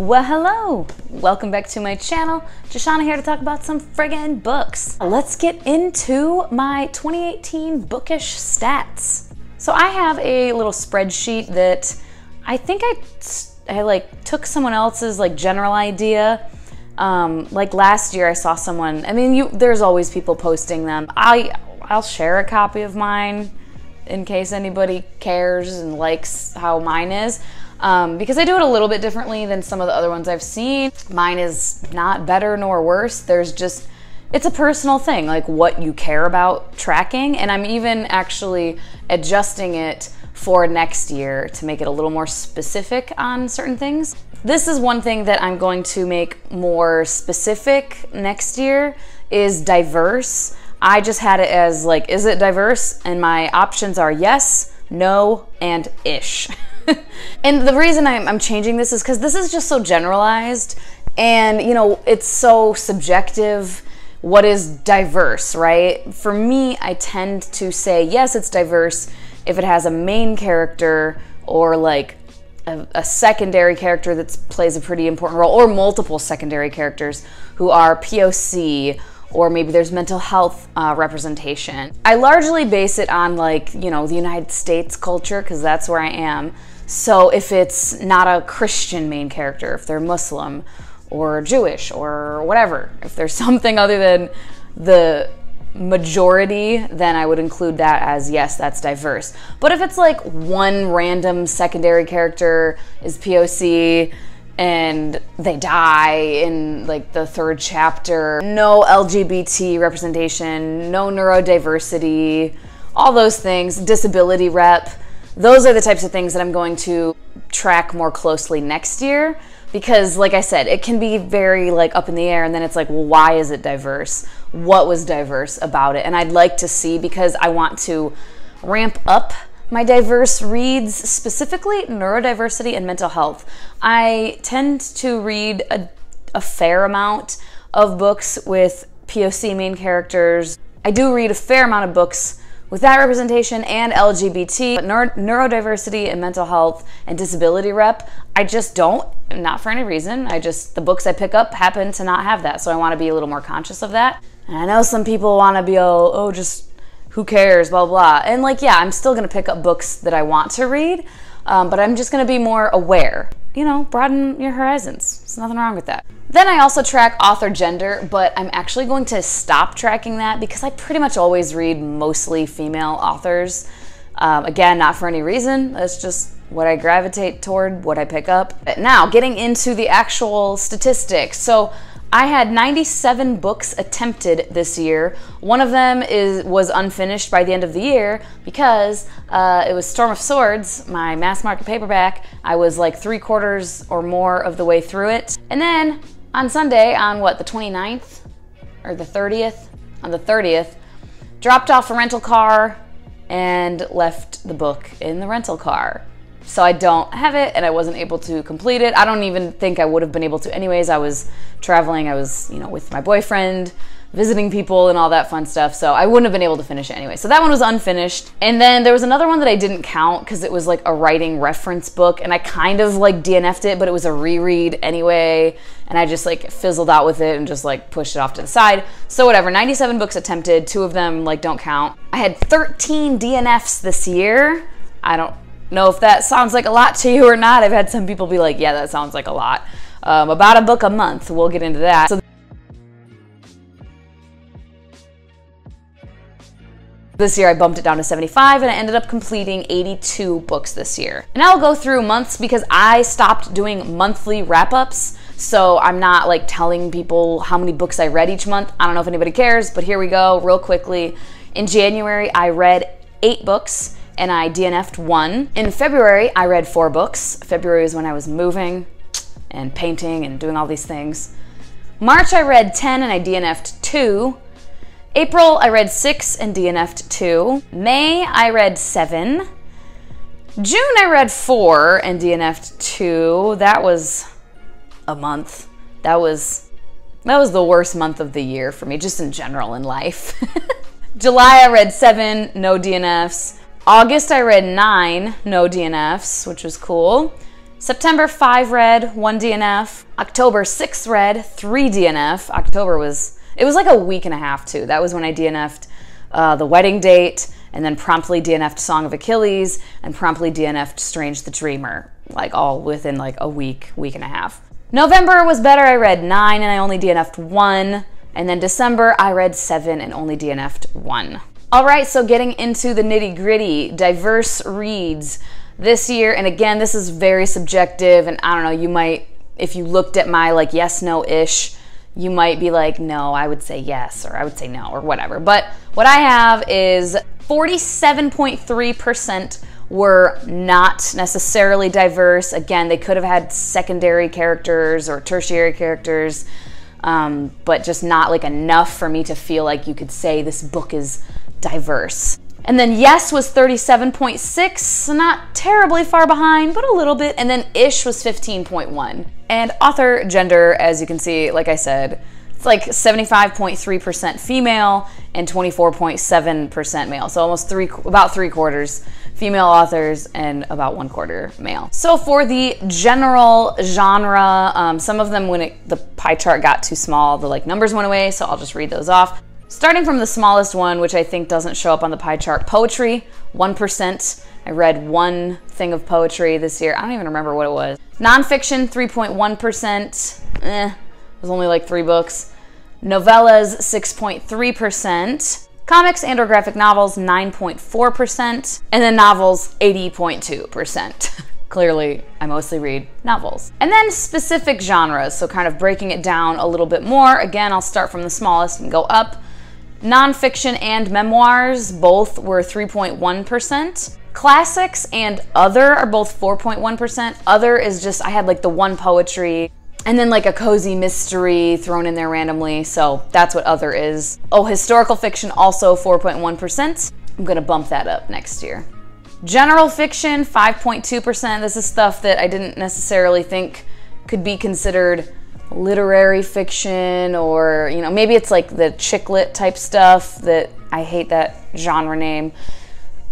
Well, hello! Welcome back to my channel. Joshana here to talk about some friggin' books. Let's get into my 2018 bookish stats. So I have a little spreadsheet that I think I like took someone else's like general idea. Like last year I saw someone, there's always people posting them. I'll share a copy of mine in case anybody cares and likes how mine is. Because I do it a little bit differently than some of the other ones I've seen. Mine is not better nor worse. It's a personal thing, like what you care about tracking. And I'm even actually adjusting it for next year to make it a little more specific on certain things. This is one thing that I'm going to make more specific next year is diverse. I just had it as like, is it diverse? And my options are yes, no, and ish. And the reason I'm changing this is because this is just so generalized and, you know, it's so subjective. What is diverse, right? For me, I tend to say, yes, it's diverse if it has a main character or like a secondary character that plays a pretty important role, or multiple secondary characters who are POC, or maybe there's mental health representation. I largely base it on like, you know, the United States culture, because that's where I am. So if it's not a Christian main character, if they're Muslim or Jewish or whatever, if there's something other than the majority, then I would include that as yes, that's diverse. But if it's like one random secondary character is POC and they die in like the 3rd chapter, no LGBT representation, no neurodiversity, all those things, disability rep, those are the types of things that I'm going to track more closely next year, because like I said, it can be very like up in the air, and then it's like, well, why is it diverse? What was diverse about it? And I'd like to see, because I want to ramp up my diverse reads, specifically neurodiversity and mental health. I tend to read a fair amount of books with POC main characters. I do read a fair amount of books with that representation and LGBT, but neurodiversity and mental health and disability rep, I just don't, not for any reason. The books I pick up happen to not have that, so I want to be a little more conscious of that. And I know some people want to be all, oh, just who cares, blah, blah. And like, yeah, I'm still going to pick up books that I want to read, but I'm just going to be more aware. You know, broaden your horizons. There's nothing wrong with that. Then I also track author gender, but I'm actually going to stop tracking that because I pretty much always read mostly female authors. Again, not for any reason. That's just what I gravitate toward, what I pick up. But now, getting into the actual statistics. So I had 97 books attempted this year. One of them was unfinished by the end of the year because it was Storm of Swords, my mass market paperback. I was like 3/4 or more of the way through it. And then on Sunday, on what, the 29th or the 30th? On the 30th, dropped off a rental car and left the book in the rental car. So I don't have it and I wasn't able to complete it. I don't even think I would have been able to anyways. I was traveling, I was, you know, with my boyfriend, visiting people and all that fun stuff. So I wouldn't have been able to finish it anyway. So that one was unfinished. And then there was another one that I didn't count because it was like a writing reference book and I kind of like DNF'd it, but it was a reread anyway. And I just like fizzled out with it and just like pushed it off to the side. So whatever, 97 books attempted, 2 of them like don't count. I had 13 DNFs this year. I don't know if that sounds like a lot to you or not. I've had some people be like, yeah, that sounds like a lot. About a book a month, we'll get into that. So this year I bumped it down to 75 and I ended up completing 82 books this year. And I'll go through months because I stopped doing monthly wrap-ups. So I'm not like telling people how many books I read each month. I don't know if anybody cares, but here we go real quickly. In January, I read 8 books and I DNF'd 1. In February, I read 4 books. February is when I was moving and painting and doing all these things. March, I read 10 and I DNF'd 2. April, I read 6 and DNF'd 2. May, I read 7. June, I read 4 and DNF'd 2. That was a month. That was the worst month of the year for me, just in general in life. July, I read 7, no DNFs. August, I read 9, no DNFs, which was cool. September 5 read, 1 DNF. October 6 read, 3 DNF. It was like a week and a half too. That was when I DNF'd The Wedding Date, and then promptly DNF'd Song of Achilles, and promptly DNF'd Strange the Dreamer, like all within like a week and a half. November was better, I read 9 and I only DNF'd 1. And then December, I read 7 and only DNF'd 1. All right, so getting into the nitty gritty, diverse reads this year. And again, this is very subjective, and I don't know, you might, if you looked at my like yes, no-ish, you might be like, no, I would say yes, or I would say no, or whatever. But what I have is 47.3% were not necessarily diverse. Again, they could have had secondary characters or tertiary characters, but just not like enough for me to feel like you could say this book is diverse. And then yes was 37.6, not terribly far behind, but a little bit. And then ish was 15.1. And author gender, as you can see, like I said, it's like 75.3% female and 24.7% male. So almost about 3/4 female authors and about 1/4 male. So for the general genre, some of them, when the pie chart got too small, the like numbers went away, so I'll just read those off. Starting from the smallest one, which I think doesn't show up on the pie chart, poetry, 1%. I read one thing of poetry this year. I don't even remember what it was. Nonfiction, 3.1%. It was only like 3 books. Novellas, 6.3%. Comics and or graphic novels, 9.4%. And then novels, 80.2%. Clearly, I mostly read novels. And then specific genres, so kind of breaking it down a little bit more. Again, I'll start from the smallest and go up. Nonfiction and memoirs, both were 3.1%. Classics and other are both 4.1%. Other is just, I had like the one poetry and then like a cozy mystery thrown in there randomly. So that's what other is. Oh, historical fiction also 4.1%. I'm gonna bump that up next year. General fiction, 5.2%. This is stuff that I didn't necessarily think could be considered literary fiction, or, you know, maybe it's like the chick lit type stuff that I hate that genre name.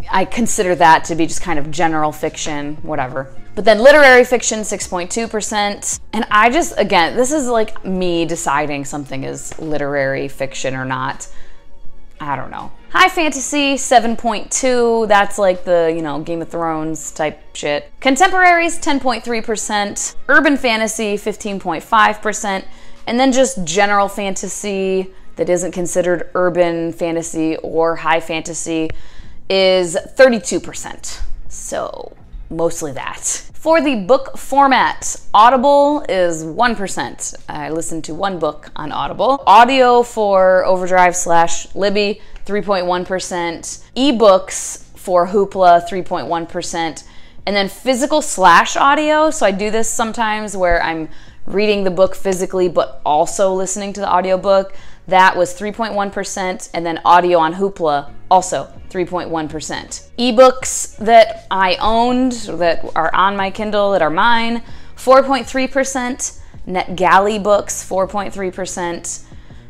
I consider that to be just kind of general fiction, whatever. But then literary fiction, 6.2%. And I just, again, this is like me deciding something is literary fiction or not. I don't know. High fantasy, 7.2. That's like the, you know, Game of Thrones type shit. Contemporaries, 10.3%. Urban fantasy, 15.5%. And then just general fantasy that isn't considered urban fantasy or high fantasy is 32%. So mostly that. For the book format, Audible is 1%. I listened to one book on Audible. Audio for Overdrive/Libby, 3.1%. Ebooks for Hoopla, 3.1%. And then physical/audio. So I do this sometimes where I'm reading the book physically but also listening to the audiobook. That was 3.1%, and then audio on Hoopla, also 3.1%. Ebooks that I owned, that are on my Kindle, that are mine, 4.3%. NetGalley books, 4.3%.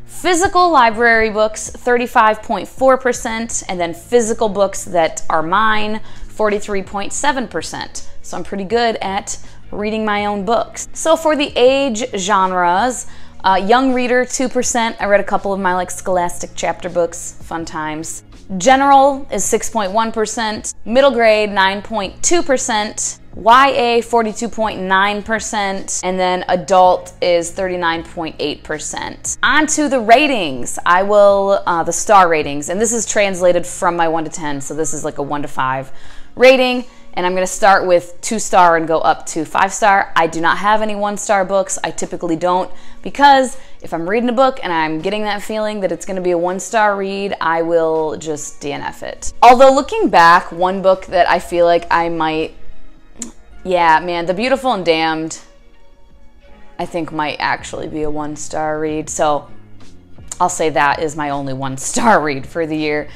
Physical library books, 35.4%, and then physical books that are mine, 43.7%. So I'm pretty good at reading my own books. So for the age genres, young reader, 2%. I read a couple of my like scholastic chapter books, fun times. General is 6.1%. Middle grade, 9.2%. YA, 42.9%. And then adult is 39.8%. On to the ratings. I will, the star ratings. And this is translated from my 1 to 10. So this is like a 1 to 5 rating. And I'm gonna start with 2-star and go up to 5-star. I do not have any 1-star books. I typically don't, because if I'm reading a book and I'm getting that feeling that it's gonna be a 1-star read, I will just DNF it. Although looking back, one book that I feel like I might, yeah, man, The Beautiful and Damned, I think might actually be a 1-star read. So I'll say that is my only 1-star read for the year.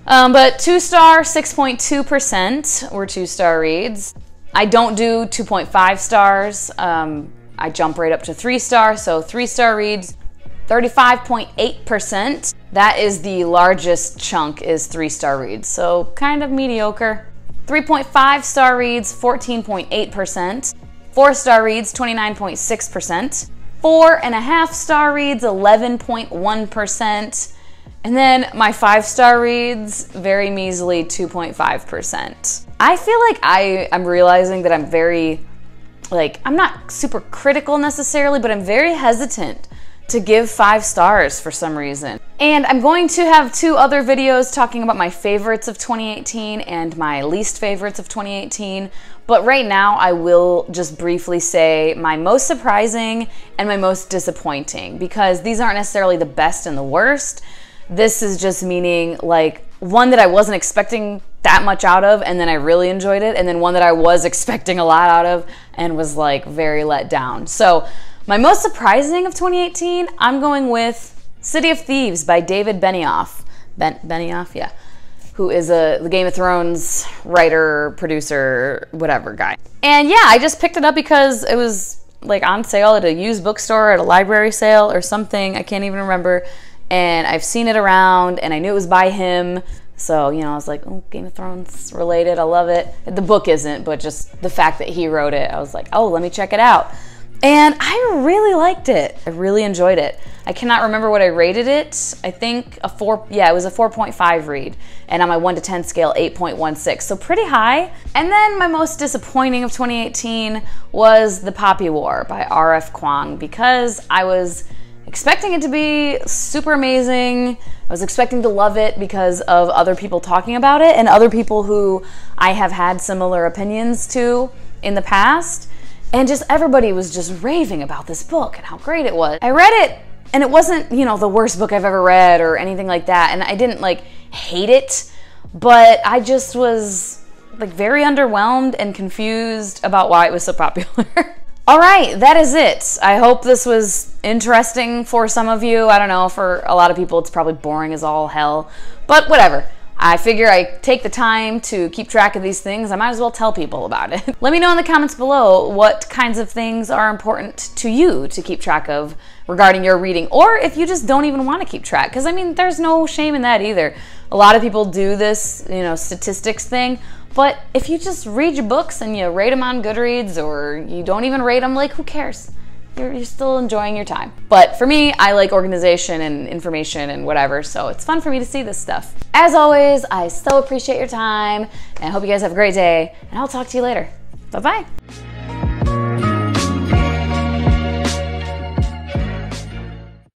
But 2-star, 6.2% were 2-star reads. I don't do 2.5 stars. I jump right up to 3-star, so 3-star reads, 35.8%. That is the largest chunk, is 3-star reads, so kind of mediocre. 3.5-star reads, 14.8%. 4-star reads, 29.6%. 4.5-star reads, 11.1%. And then my 5-star reads, very measly 2.5%. I feel like I'm realizing that I'm very, I'm not super critical necessarily, but I'm very hesitant to give 5 stars for some reason. And I'm going to have 2 other videos talking about my favorites of 2018 and my least favorites of 2018. But right now I will just briefly say my most surprising and my most disappointing, because these aren't necessarily the best and the worst. This is just meaning one that I wasn't expecting that much out of and then I really enjoyed it, and then one that I was expecting a lot out of and was very let down. So my most surprising of 2018, I'm going with City of Thieves by David Benioff. Benioff, yeah. Who is the Game of Thrones writer, producer, whatever guy. And yeah, I just picked it up because it was on sale at a used bookstore, at a library sale or something. I can't even remember. And I've seen it around and I knew it was by him. So, I was like, oh, Game of Thrones related, I love it. The book isn't, but just the fact that he wrote it, I was like, oh, let me check it out. And I really liked it. I really enjoyed it. I cannot remember what I rated it. I think it was a 4.5 read. And on my 1 to 10 scale, 8.16, so pretty high. And then my most disappointing of 2018 was The Poppy War by R.F. Kuang, because I was expecting it to be super amazing. I was expecting to love it because of other people talking about it and other people who I have had similar opinions to in the past. And just everybody was just raving about this book and how great it was. I read it and it wasn't, the worst book I've ever read or anything like that. And I didn't hate it, but I just was very underwhelmed and confused about why it was so popular. All right, that is it. I hope this was interesting for some of you. I don't know, for a lot of people it's probably boring as all hell, but whatever. I figure I take the time to keep track of these things. I might as well tell people about it. Let me know in the comments below what kinds of things are important to you to keep track of regarding your reading, or if you just don't even want to keep track, because I mean, there's no shame in that either. A lot of people do this, statistics thing, but if you just read your books and you rate them on Goodreads, or you don't even rate them, who cares? You're still enjoying your time. But for me, I like organization and information and whatever, so it's fun for me to see this stuff. As always, I so appreciate your time, and I hope you guys have a great day, and I'll talk to you later. Bye-bye.